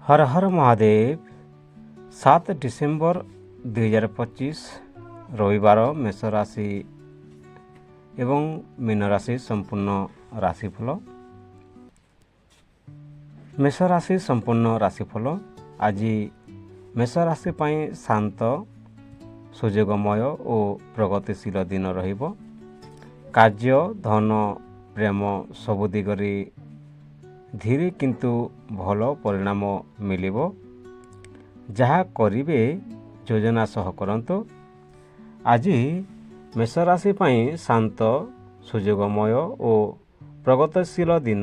हर हर Mahadev. 7 December 2025 रविवार मेष राशि एवं मीन राशि संपूर्ण राशिफल। मेष राशि संपूर्ण राशिफल आज मेष राशि पाई शांत सुयोगमय और प्रगतिशील दिन रहिबो। कार्य धन प्रेम सबु दिगरे धीरे किंतु भल परिणाम मिलिबो। जहाँ करिबे योजना सह करंतु। आज मेष राशि पाई शांत सुयोगमय और प्रगतिशील दिन।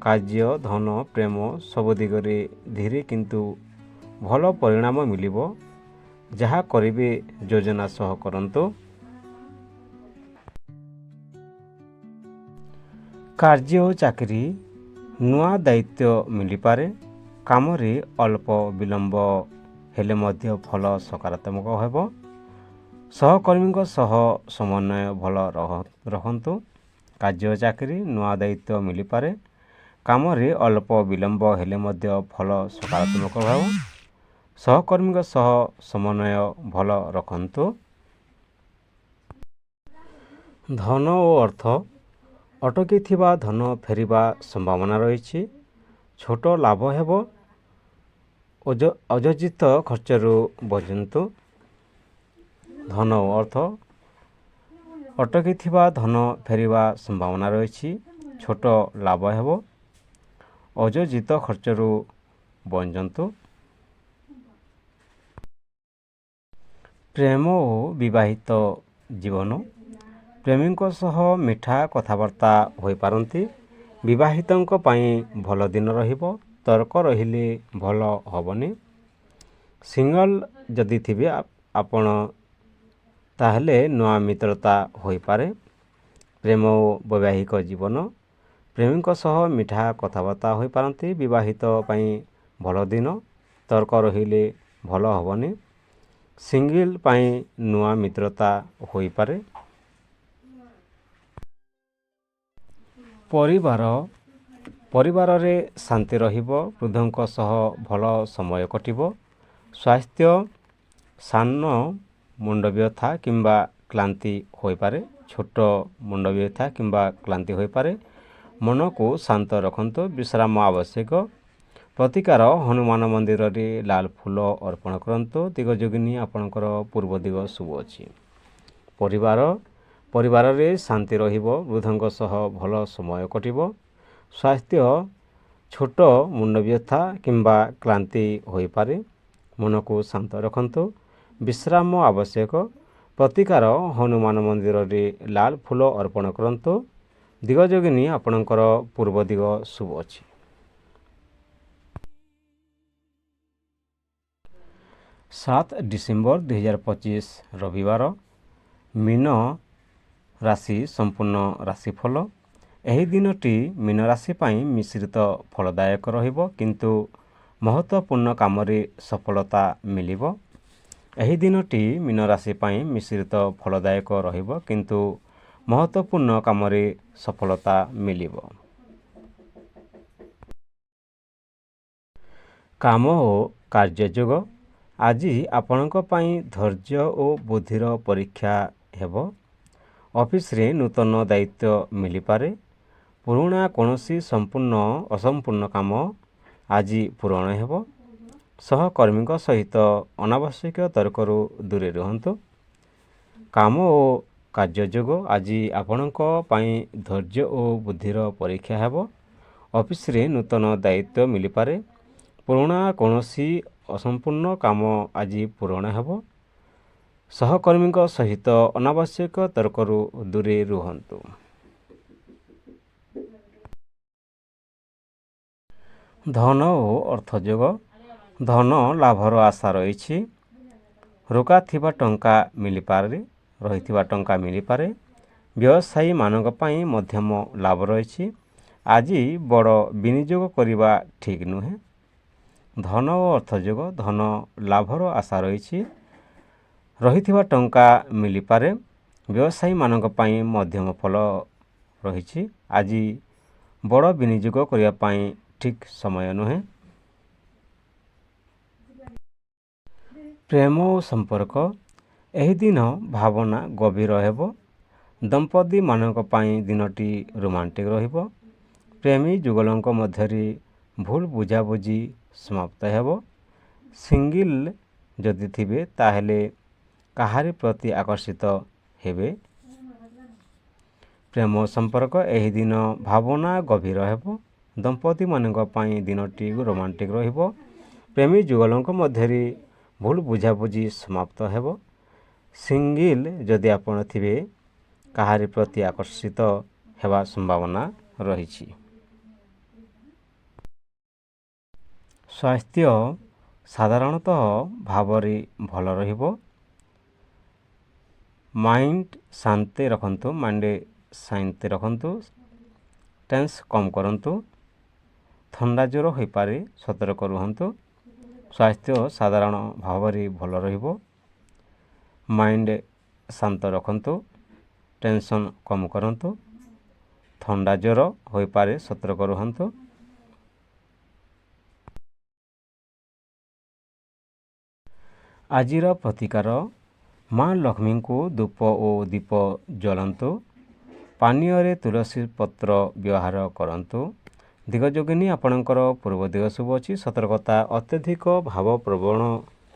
कार्य धन प्रेम सबु दिगरे धीरे किंतु भल परिणाम मिलिबो। जहाँ करिबे योजना सह करंतु। कार्य और चाकरी नुआ दायित्व मिलिपारे। काम रे अल्प विलंब हेले मध्य फल सकारात्मक हेबो। सहकर्मी सह समन्वय भल रहंतु। कार्य चाकरी नुआ दायित्व मिलिपारे। काम रे अल्प विलंब हेले मध्य फल सकारात्मक हेबो। सहकर्मी सह समन्वय भल रखंतु। धन और अर्थ अटकी थिबा धन फेरिबा संभावना रही। छोट लाभ हेबो। अयोजित खर्चरू बचंतु। धन और अर्थ अटकी थिबा धन फेरिबा संभावना रही। छोट लाभ हेबो। अयोजित खर्चरू बचंतु। प्रेम और विवाहित जीवन प्रेमी सह मिठा कथबार्ता हो पारती। विवाहितों पाई भल दिन रहिबो। तर्क रहिले भल हबनी। सिंगल जदि थिबे आपण ताहले नुआ मित्रता हो पारे। प्रेम और वैवाहिक जीवन प्रेमी सह मिठा कथबार्ता हो पारती। विवाहित पाई भल दिन। तर्क रहिले भल हबनी। सिंगल पाई नुआ मित्रता हो पारे। परिवार रे शांति रहिबो। वृद्धों सह भल समय कटिबो। स्वास्थ्य सान मुंड व्यथा किंबा क्लांति हो पारे। छोट मुंड व्यथा किंबा क्लांति हो पारे। मन को शांत रखंतु। विश्राम आवश्यक। प्रतिकार हनुमान मंदिर रे लाल फूल अर्पण करंतु। दिगजोगिनी आपणकर पूर्व दिग शुभ अछि। परिवार रे शांति रहिबो। वृद्धों सह भल समय कटिबो। स्वास्थ्य छोट मुंड व्यथा किंबा क्लांति हो पारे। मन को शांत रखंतु। विश्राम आवश्यक। प्रतिकार हनुमान मंदिर रे लाल फूल अर्पण करंतु। दिगजोगिनी आपणकर पूर्व दिग शुभ अछि। सात डिसेम्बर 2025 रविवार मीन राशि संपूर्ण राशिफल। एही दिनटी मीन राशि पाई मिश्रित फलदायक रहिबो। किंतु महत्वपूर्ण काम रे सफलता मिलिबो। एही दिनटी मीन राशि पाई मिश्रित फलदायक रहिबो। किंतु महत्वपूर्ण काम रे सफलता मिलिबो। काम और कार्ययोग आज आपणक पाई धैर्य और बुद्धिर परीक्षा हेबो। ऑफिस रे नूतन दायित्व मिली पारे। पुराना कोनोसी संपूर्ण असंपूर्ण काम आज पूरण हेबो। सहकर्मी सहित अनावश्यक तर्करू दूरे रहंतु। काम और कार्ययोग आज आपणक पाई धैर्य और बुद्धिर परीक्षा हेबो। ऑफिस रे नूतन दायित्व मिली पारे। पुराना कोनोसी असंपूर्ण काम आज पूरण हेबो। सहकर्मी सहित अनावश्यक तर्करू दूरे रुहंतु। धन और अर्थयोग धन लाभर आशा रही। रोका थिबा टंका मिली पारे। रहिथिबा टंका मिली पारे। व्यवसायी मानक पाई मध्यम लाभ रही। आज बड़ विनियोग करिबा ठीक नुहे। धन और अर्थयोग धन लाभर आशा रही। रहिथिबा टंका मिली पारे। व्यवसायी मानक पाई मध्यम फल रही। आज बड़ विनियोग करिबा पाई ठीक समय नुहे। ପ୍ରେମ ଓ ସମ୍ପର୍କ ଏହି ଦିନ ଭାବନା ଗଭୀର ହେବ। ଦମ୍ପତିମାନଙ୍କ ପାଇଁ ଦିନଟି ରୋମାଣ୍ଟିକ୍ ରହିବ। ପ୍ରେମୀ ଯୁଗଳଙ୍କ ମଧ୍ୟରେ ଭୁଲ ବୁଝାବୁଝି ସମାପ୍ତ ହେବ। ସିଙ୍ଗିଲ୍ ଯଦି ଥିବେ ତାହେଲେ କାହାରି ପ୍ରତି ଆକର୍ଷିତ ହେବେ। ପ୍ରେମ ସମ୍ପର୍କ ଏହି ଦିନ ଭାବନା ଗଭୀର ହେବ। ଦମ୍ପତିମାନଙ୍କ ପାଇଁ ଦିନଟି ରୋମାଣ୍ଟିକ୍ ରହିବ। ପ୍ରେମୀ ଯୁଗଳଙ୍କ ମଧ୍ୟରେ ଭୁଲ ବୁଝାବୁଝି ସମାପ୍ତ ହେବ। ସିଙ୍ଗିଲ୍ ଯଦି ଆପଣ ଥିବେ କାହାରି ପ୍ରତି ଆକର୍ଷିତ ହେବା ସମ୍ଭାବନା ରହିଛି। ସ୍ୱାସ୍ଥ୍ୟ ସାଧାରଣତଃ ଭାବରେ ଭଲ ରହିବ। ମାଇଣ୍ଡ ଶାନ୍ତି ରଖନ୍ତୁ। ଟେନ୍ସ କମ୍ କରନ୍ତୁ। ଥଣ୍ଡା ଜ୍ୱର ହୋଇପାରେ, ସତର୍କ ରୁହନ୍ତୁ। ସ୍ୱାସ୍ଥ୍ୟ ସାଧାରଣ ଭାବରେ ଭଲ ରହିବ। ମାଇଣ୍ଡ ଶାନ୍ତ ରଖନ୍ତୁ। ଟେନସନ୍ କମ୍ କରନ୍ତୁ। ଥଣ୍ଡା ଜ୍ୱର ହୋଇପାରେ, ସତର୍କ ରୁହନ୍ତୁ। ଆଜିର ପ୍ରତିକାର ମା ଲକ୍ଷ୍ମୀଙ୍କୁ ଧୂପ ଓ ଦୀପ ଜଳାନ୍ତୁ। ପାନୀୟରେ ତୁଳସୀ ପତ୍ର ବ୍ୟବହାର କରନ୍ତୁ। ଦିଗଯୋଗିନୀ ଆପଣଙ୍କର ପୂର୍ବ ଦିଗ ଶୁଭ ଅଛି। ସତର୍କତା ଅତ୍ୟଧିକ ଭାବପ୍ରବଣ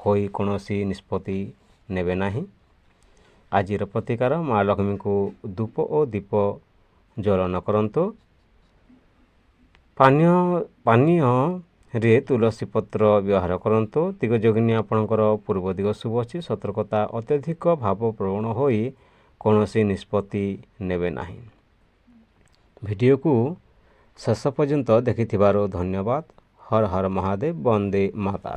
ହୋଇ କୌଣସି ନିଷ୍ପତ୍ତି ନେବେ ନାହିଁ। ଆଜିର ପ୍ରତିକାର ମା ଲକ୍ଷ୍ମୀଙ୍କୁ ଧୂପ ଓ ଦୀପ ଜ୍ୱଳନ କରନ୍ତୁ। ପାନୀୟରେ ତୁଳସୀ ପତ୍ର ବ୍ୟବହାର କରନ୍ତୁ। ଦିଗଯୋଗିନୀ ଆପଣଙ୍କର ପୂର୍ବ ଦିଗ ଶୁଭ ଅଛି। ସତର୍କତା ଅତ୍ୟଧିକ ଭାବପ୍ରବଣ ହୋଇ କୌଣସି ନିଷ୍ପତ୍ତି ନେବେ ନାହିଁ। ଭିଡ଼ିଓକୁ ଶେଷ ପର୍ଯ୍ୟନ୍ତ ଦେଖିଥିବାରୁ ଧନ୍ୟବାଦ। ହର ହର ମହାଦେବ, ବନ୍ଦେ ମାତରମ୍।